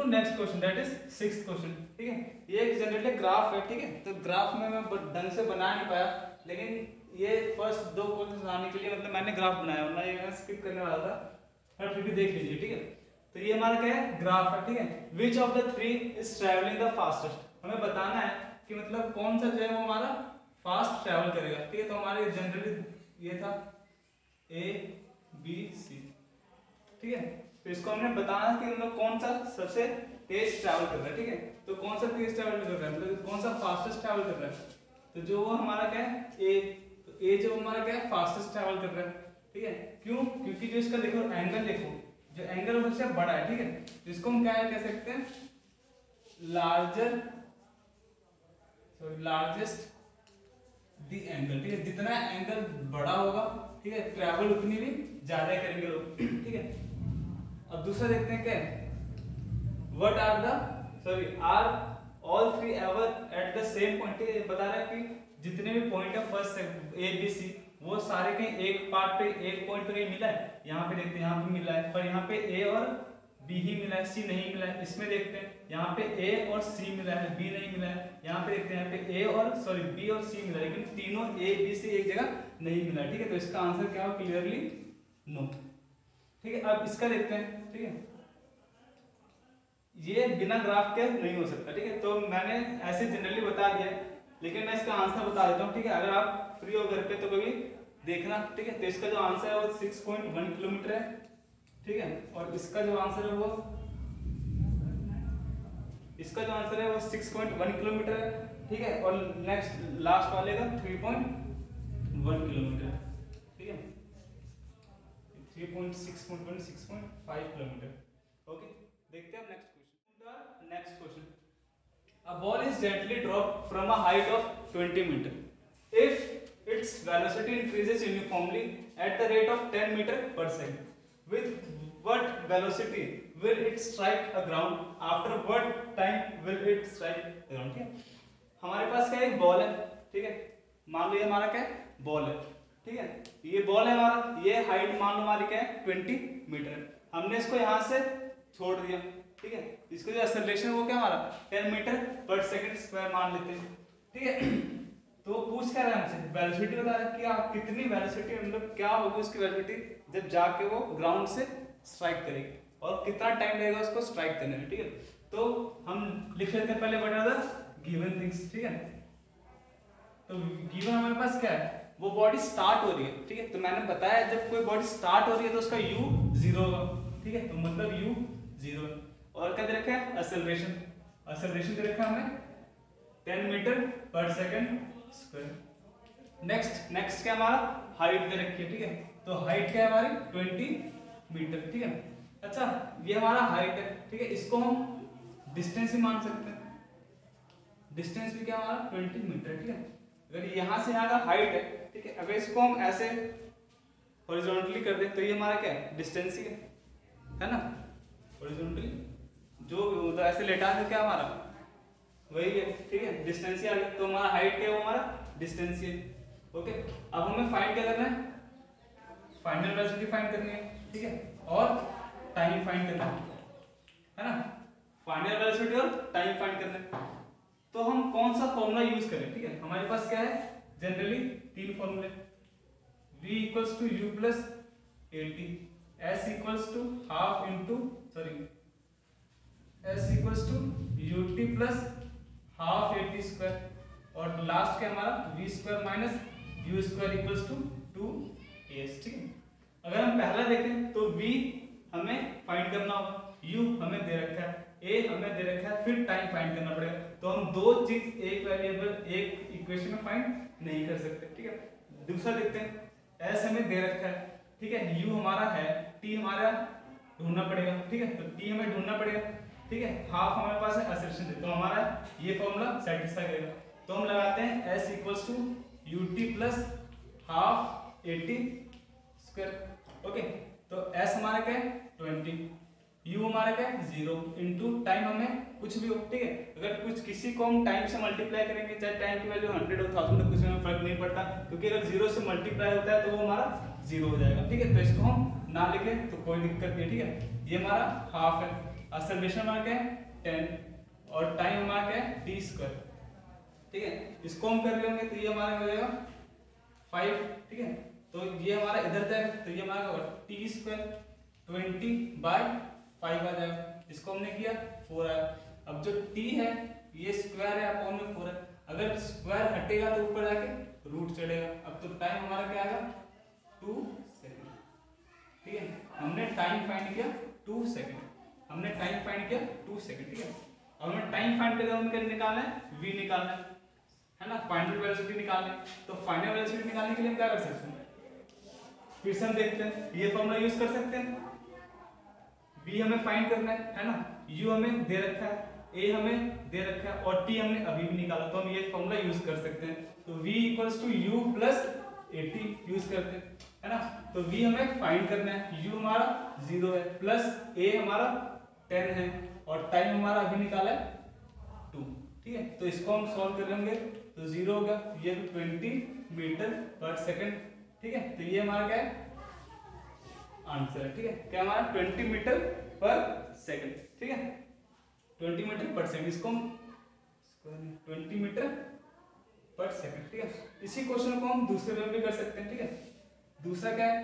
Next question, that is sixth question. ठीक है, ये एक जनरली ग्राफ है। ठीक है, तो ग्राफ में मैं ढंग से बना नहीं पाया, लेकिन ये फर्स्ट दो क्वेश्चन बनाने के लिए मतलब मैंने ग्राफ बनाया, वरना ये मैं स्किप करने वाला था, पर फिर भी देख लीजिए। ठीक है, तो ये हमारा क्या है, ग्राफ है। ठीक है, which of the three is travelling the fastest, हमें बताना है कि मतलब कौन सा जो है वो हमारा फास्ट ट्रेवल करेगा। ठीक है, तो हमारे जनरली ये था ए बी सी। ठीक है, तो इसको हमने बताना कि मतलब कौन सा सबसे तेज ट्रैवल कर रहा है। ठीक है, तो कौन सा तेज ट्रैवल कर रहा है, मतलब कौन सा फास्टेस्ट ट्रैवल कर रहा है, तो जो वो हमारा क्या है ए, तो ए जो हमारा क्या है फास्टेस्ट ट्रैवल कर रहा है। ठीक है, क्यों, क्योंकि जो इसका देखो एंगल, देखो जो एंगल वो सबसे बड़ा है। ठीक है, तो इसको हम क्या कह सकते हैं, लार्जेस्ट दी एंगल। ठीक है, जितना एंगल बड़ा होगा, ठीक है, ट्रैवल उतनी भी ज्यादा करेंगे लोग। ठीक है, अब दूसरा देखते हैं क्या है, what are the are all three ever at the same point. ठीक है, बता रहा है कि जितने भी पॉइंट है फर्स्ट ए बी सी, वो सारे कहीं एक पार्ट पे एक पॉइंट पे कहीं मिला है। यहाँ पे देखते हैं, यहाँ पे मिला है, पर यहाँ पे ए और बी ही मिला है, सी नहीं मिला है। इसमें देखते हैं, यहाँ पे ए और सी मिला है, बी नहीं मिला है। यहाँ पे देखते हैं, यहाँ पे ए और बी और सी मिला है, लेकिन तीनों ए बी सी एक जगह नहीं मिला। ठीक है, तो इसका आंसर क्या हो, क्लियरली नो। ठीक है, अब इसका देखते हैं। ठीक है, ये बिना ग्राफ के नहीं हो सकता। ठीक है, तो मैंने ऐसे जनरली बता दिया है, लेकिन मैं इसका आंसर बता देता हूँ। ठीक है, अगर आप फ्री हो घर पे तो कभी देखना। ठीक है, तो इसका जो आंसर है वो 6.1 किलोमीटर है। ठीक है, और इसका जो आंसर है वो 6.1 किलोमीटर है। ठीक है, और नेक्स्ट लास्ट वाले का 3.1 किलोमीटर। ठीक है, 3.6.1 6.5 किलोमीटर। ओके, देखते हैं अब next question. A ball is gently dropped from a height of 20 meter. If its velocity increases uniformly at the rate of 10 meter per second, with what velocity will it strike a ground? After what time will it strike the ground? ठीक है, हमारे पास क्या एक ball है। ठीक है, मान लो ये हमारा क्या है, बॉल है। ठीक है, ये बॉल है हमारा, ये हाइट मान लो हमारी क्या है 20 मीटर। हमने इसको यहाँ से छोड़ दिया। ठीक है, इसका जो एक्सेलरेशन वो क्या हमारा 10 मीटर पर सेकंड स्क्वायर मान लेते हैं। ठीक है, तो पूछ क्या रहा है हमसे, वेलोसिटी बता रहा है कि आप कितनी वेलोसिटी, मतलब क्या होगी उसकी वेलोसिटी जब जाके वो ग्राउंड से स्ट्राइक करेगी, और कितना टाइम लगेगा उसको स्ट्राइक करने में। ठीक है, तो हम लिख लेते हैं पहले what are the given things. ठीक है, तो गिवन हमारे पास क्या है, वो बॉडी स्टार्ट हो रही है। ठीक है, तो मैंने बताया जब कोई बॉडी स्टार्ट हो रही है तो उसका u 0 होगा। ठीक है, तो मतलब u 0 है। और क्या दे रखा है, एक्सेलरेशन दे रखा है हमें 10 मीटर पर सेकंड स्क्वायर। नेक्स्ट क्या हमारा हाइट दे रखी है। ठीक है, तो हाइट क्या है हमारी 20 मीटर। ठीक है, अच्छा ये हमारा हाइट है। ठीक है, इसको हम डिस्टेंस ही मान सकते हैं, डिस्टेंस भी क्या हमारा 20 मीटर। ठीक है, अगर यहाँ से यहाँ का हाइट है। ठीक है, अगर इसको हम ऐसे हॉरिजॉन्टली कर दें तो ये हमारा क्या है, डिस्टेंस ही है ना। हॉरिजॉन्टली जो उधर ऐसे लेटा है क्या हमारा वही है। ठीक है, डिस्टेंस ही आ गया, तो हमारा हाइट क्या है, वो हमारा डिस्टेंस ही है। ओके, अब हमें फाइंड क्या करना है, फाइनल वेलोसिटी फाइंड करनी है। ठीक है, और टाइम फाइंड करना है ना, फाइनल वेलोसिटी और टाइम फाइंड करना है। तो हम कौन सा फॉर्मूला यूज करें। ठीक है, हमारे पास क्या है, जनरली तीन फॉर्मूले, v equals to u plus 80, s equals to half into s equals to ut plus half 80 square, और लास्ट क्या हमारा v square minus u square equals to 2as। ठीक है, अगर हम पहला देखें तो v हमें फाइंड करना होगा, u हमें दे रखा है, a हमें दे रखा है, फिर टाइम फाइंड करना पड़ेगा। तो हम दो चीज एक वेरिएबल एक इक्वेशन में फाइंड नहीं कर सकते। ठीक है, दूसरा देखते हैं, s हमें दे रखा है। ठीक है, u हमारा है, t हमारा ढूंढना पड़ेगा। ठीक है, तो t हमें ढूंढना पड़ेगा। ठीक है, हाफ हमारे पास है, एक्सेलरेशन तो हमारा ये फॉर्मूला सेटिस्फाई करेगा। तो हम लगाते हैं s equals to ut plus half 80 square. Okay, तो s हमारा क्या है 20, u हमारा क्या है 0 इंटू टाइम हमें कुछ भी हो। ठीक है, अगर कुछ किसी को हम टाइम से मल्टीप्लाई करेंगे, चाहे टाइम की वैल्यू 100 हो 1000 हो, कुछ में फर्क नहीं पड़ता, क्योंकि अगर 0 से मल्टीप्लाई होता है तो वो हमारा 0 हो जाएगा। ठीक है, तो इसको हम ना लिखें तो कोई दिक्कत नहीं। ठीक है, ये हमारा हाफ है। एक्सेलरेशन हमारा क्या है 10 और टाइम हमारा क्या है t²। ठीक है, इसको हम कर रहे होंगे तो ये हमारा हो जाएगा 5। ठीक है, तो ये हमारा इधर जाएगा तो ये हमारा होगा t² 20/5 आ जाएगा। इसको हमने किया 4 आया। अब जो t है ये स्क्वायर है अपॉन में 4 है, अगर स्क्वायर हटेगा तो ऊपर जाके रूट चढ़ेगा। अब तो टाइम हमारा क्या आएगा 2 सेकंड। ठीक है, हमने टाइम फाइंड किया 2 सेकंड, हमने टाइम फाइंड किया 2 सेकंड। ठीक है, अब हमें टाइम फाइंड करके हमें क्या निकालना है, v निकालना है ना, फाइनल वेलोसिटी निकालनी है। तो फाइनल वेलोसिटी निकालने के लिए हम क्या कर सकते हैं, फिर से हम देखते हैं, ये फॉर्मूला यूज कर सकते हैं। v हमें फाइंड करना है ना, u हमें दे रखा है, a हमें दे रखा है और t हमने अभी भी निकाला, तो हम ये फॉर्मूला यूज कर सकते हैं। तो v = u + at यूज करते हैं, है ना। तो v हमें फाइंड करना है, u हमारा 0 है प्लस a हमारा 10 है और टाइम हमारा अभी निकाला है 2। ठीक है, तो इसको हम सॉल्व कर लेंगे तो 0 होगा, ये 20 मीटर/सेकंड। ठीक है, तो ये हमारा क्या है आंसर है। ठीक है, क्या हमारा 20 मीटर/सेकंड। ठीक है, 20 मीटर/सेकंड, इसको हम 20 मीटर/सेकंड। ठीक है, इसी क्वेश्चन को हम दूसरे वे में भी कर सकते हैं। ठीक है, दूसरा क्या है,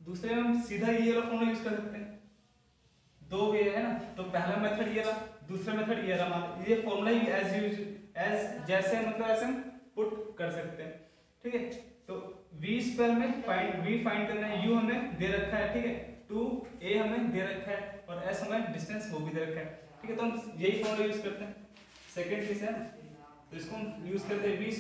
दूसरे में हम सीधा ये वाला फॉर्मूला यूज कर सकते हैं। दो वे है ना, तो पहला मेथड ये रहा, दूसरा मेथड ये रहा। ये फॉर्मूला ही एज जैसे मतलब ऐसे हम पुट कर सकते हैं। ठीक है, तो v² में v फाइंड करना है, u हमें दे रखा है। ठीक है, 2a हमें दे रखा है और s हमें डिस्टेंस वो भी दे रखा है। ठीक है, तो हम यही फॉर्मूला यूज करते हैं, सेकंड केस है ना, तो इसको हम यूज करते हैं v² -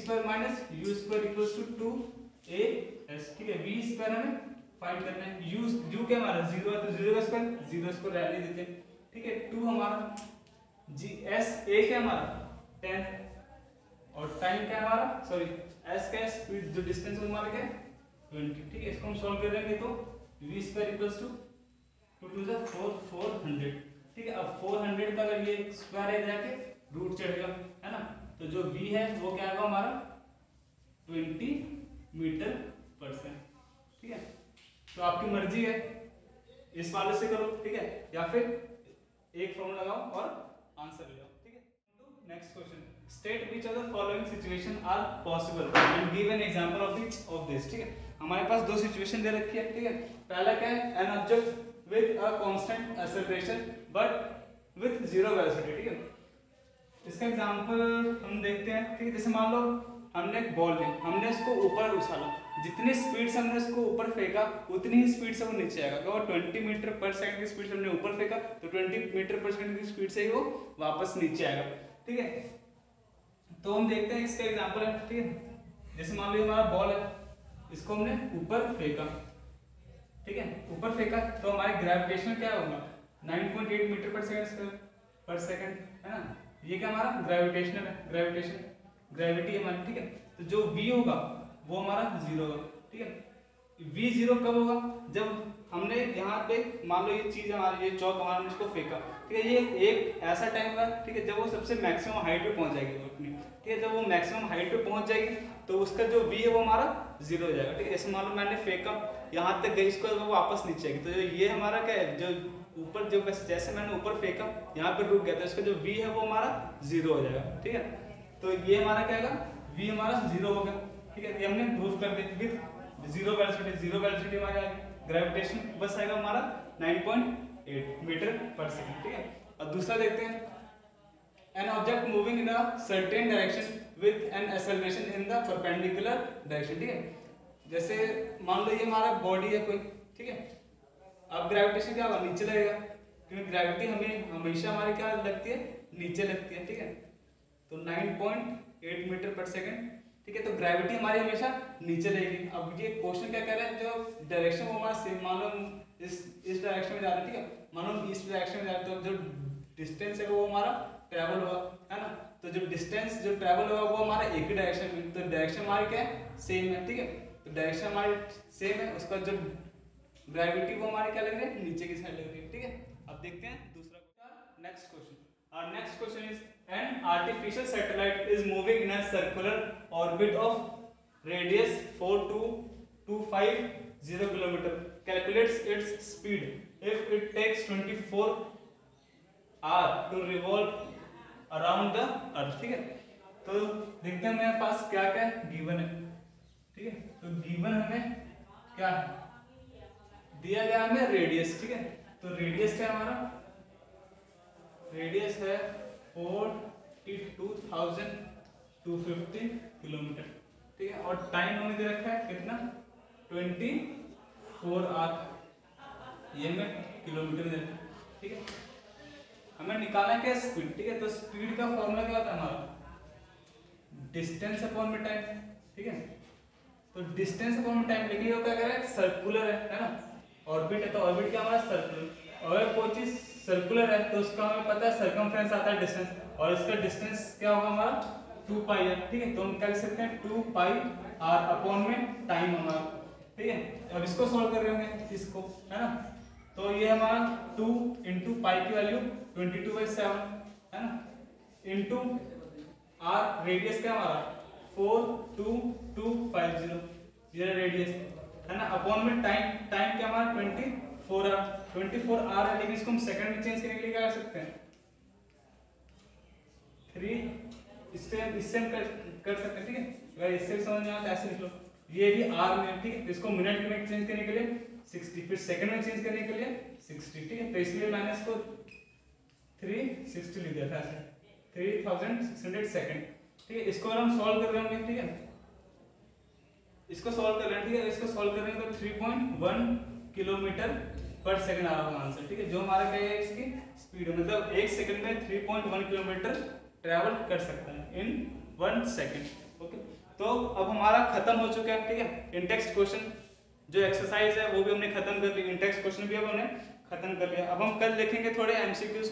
u² = 2as। ठीक है, v² हमें फाइंड करना है, u क्या हमारा 0 है तो 0 का स्क्वायर, 0 इसको रहने देते हैं। ठीक है, 2 हमारा a क्या हमारा 10 और टाइम क्या हमारा सॉरी s का स्पीड जो डिस्टेंस है हमारा क्या 20। ठीक है, इसको हम सॉल्व करेंगे तो v² = 2 × 4 400। ठीक है, अब 400 का अगर ये स्क्वायर है जाके रूट चढ़ेगा, है ना, तो जो v है वो क्या आएगा हमारा 20 मीटर/सेकंड। ठीक है, तो आपकी मर्जी है, इस वाले से करो, ठीक है, या फिर एक फॉर्मूला लगाओ और आंसर ले आओ। ठीक है, next question, state which of the following situation are possible and give an example of each of this. ठीक है, हमारे पास दो सिचुएशन दे रखी है। ठीक है, पहला क्या है, an object with a constant acceleration but with 0 velocity. ठीक है, इसका एग्जांपल हम देखते हैं। ठीक है, जैसे मान लो हमने एक बॉल ली, हमने इसको ऊपर उछाला, जितनी स्पीड से हमने इसको ऊपर फेंका उतनी ही स्पीड से वो नीचे आएगा। अगर 20 मीटर/सेकंड की स्पीड से हमने ऊपर फेंका तो 20 मीटर/सेकंड की स्पीड से ही वो वापस नीचे आएगा। ठीक है, तो हम देखते हैं इसका एग्जांपल है। ठीक है, जैसे मान लो हमारा बॉल है, इसको हमने ऊपर फेंका। ठीक है, ऊपर फेंका तो हमारे ग्रेविटेशन क्या होगा 9.8 मीटर/सेकंड, है ना। ये क्या हमारा ग्रेविटेशनल है, ग्रेविटी हमारी। ठीक है, तो जो v होगा वो हमारा 0 होगा। ठीक है, v 0 कब होगा, जब हमने यहाँ पे मान लो ये चीज हमारी ये चौक हमारा हमने इसको फेंका। ठीक है, ये एक ऐसा टाइम होगा, ठीक है, जब वो सबसे मैक्सिमम हाइट पे पहुंच जाएगी वो अपनी। ठीक है, जब वो मैक्सिमम हाइट पे पहुंच जाएगी तो उसका जो v है वो हमारा 0 हो जाएगा। ठीक है, जैसे मान लो मैंने फेंका यहाँ तक गई, इसको वो वापस नीचे आएगी, तो जो ये हमारा क्या है, जो ऊपर जो जैसे मैंने ऊपर फेंका यहाँ पे रुक गया तो इसका जो v है वो हमारा 0 हो जाएगा। ठीक है, तो ये हमारा क्या होगा, v हमारा 0 होगा। ठीक है, ये हमने प्रूफ कर दिया विद 0 वेलोसिटी हमारी आ गई, ग्रेविटेशन बस आएगा हमारा 9.8 मीटर/सेकंड। ठीक है, अब दूसरा देखते हैं, an object moving in a certain direction with an acceleration in the perpendicular direction. ठीक है, जैसे मान लो ये हमारा बॉडी है कोई। ठीक है, अब ग्रेविटेशन क्या होगा, नीचे लगेगा, क्योंकि ग्रेविटी हमें हमेशा हमारी क्या लगती है, नीचे लगती है। ठीक है, तो 9.8 मीटर/सेकंड। ठीक है, तो ग्रेविटी हमारी हमेशा नीचे लगेगी। अब ये क्वेश्चन क्या कह रहा है, जो डायरेक्शन वो हमारा सेम, मान लो इस डायरेक्शन में जा रहे हैं। ठीक है, मान लो इस डायरेक्शन में जा रहे हैं, तो जो डिस्टेंस है वो हमारा ट्रेवल होगा, है ना। तो जो डिस्टेंस जो ट्रेवल होगा वो हमारा एक ही डायरेक्शन में, तो डायरेक्शन हमारी क्या है, सेम है। ठीक है, तो डायरेक्शन हमारी सेम है, उसका जो ग्रेविटी वो हमारी क्या लग रही है, नीचे की साइड लग रही है। ठीक है, अब देखते हैं दूसरा next question. Our next question is, an artificial satellite is moving in a circular orbit of radius 4225 0 kilometre, calculates its speed if it takes 24 hour to revolve around the earth. ठीक है, तो देखते हैं मेरे पास क्या क्या गिवन है। ठीक है, तो गिवन हमें क्या है, दिया गया हमें रेडियस। ठीक है, तो रेडियस क्या है हमारा, रेडियस है 42,250 किलोमीटर। ठीक है, और टाइम हमें दे रखा है कितना, 24 आवर, ये हमें किलोमीटर में दे रखा है। ठीक है, हमें निकालना है क्या, स्पीड। ठीक है, तो स्पीड का फॉर्मूला क्या होता है हमारा, डिस्टेंस अपॉन में टाइम। ठीक है, तो डिस्टेंस अपॉन में टाइम, लेकिन ये क्या कर रहा है, सर्कुलर है ना, ऑर्बिट है, तो ऑर्बिट क्या हमारा सर्कुलर। अगर कोई चीज सर्कुलर है तो उसका हमें पता है सर्कमफ्रेंस आता है डिस्टेंस, और इसका डिस्टेंस क्या होगा हमारा 2 पाई है। ठीक है, तो हम क्या लिख सकते हैं 2 पाई आर अपॉन में टाइम हमारा। ठीक है, अब इसको सॉल्व कर रहे होंगे इसको, है ना, तो ये हमारा 2 इंटू पाई की वैल्यू 22/7 है ना, इंटू आर रेडियस क्या हमारा 42250, ये रेडियस है ना, अपॉन में टाइम, टाइम क्या हमारा 24 आवर है, लेकिन इसको हम सेकंड में चेंज करने के लिए क्या कर सकते हैं 3, इससे हम कर सकते हैं। ठीक है, अगर इससे समझ में आता है ऐसे लिख लो, ये भी आर में। ठीक है, इसको मिनट में चेंज करने के लिए 60, फिर सेकंड में चेंज करने के लिए 60। ठीक है, तो इसलिए मैंने इसको 360 लिख दिया था ऐसे, 3600 सेकंड। ठीक है, इसको अगर हम सॉल्व कर रहे होंगे, ठीक है, इसको सॉल्व कर रहे हैं, ठीक है, इसको सॉल्व कर रहे हैं तो 3.1 किलोमीटर पर सेकंड आ रहा होगा आंसर। ठीक है, जो हमारा क्या है इसकी स्पीड, मतलब 1 सेकंड में 3.1 किलोमीटर ट्रैवल कर सकता है इन 1 सेकंड। ओके, तो अब हमारा खत्म हो चुका है। ठीक है, इन टेक्स्ट क्वेश्चन जो एक्सरसाइज है वो भी हमने खत्म कर ली, इन टेक्स्ट क्वेश्चन भी अब हमने खत्म कर लिया। अब हम कल देखेंगे थोड़े एमसीक्यूज।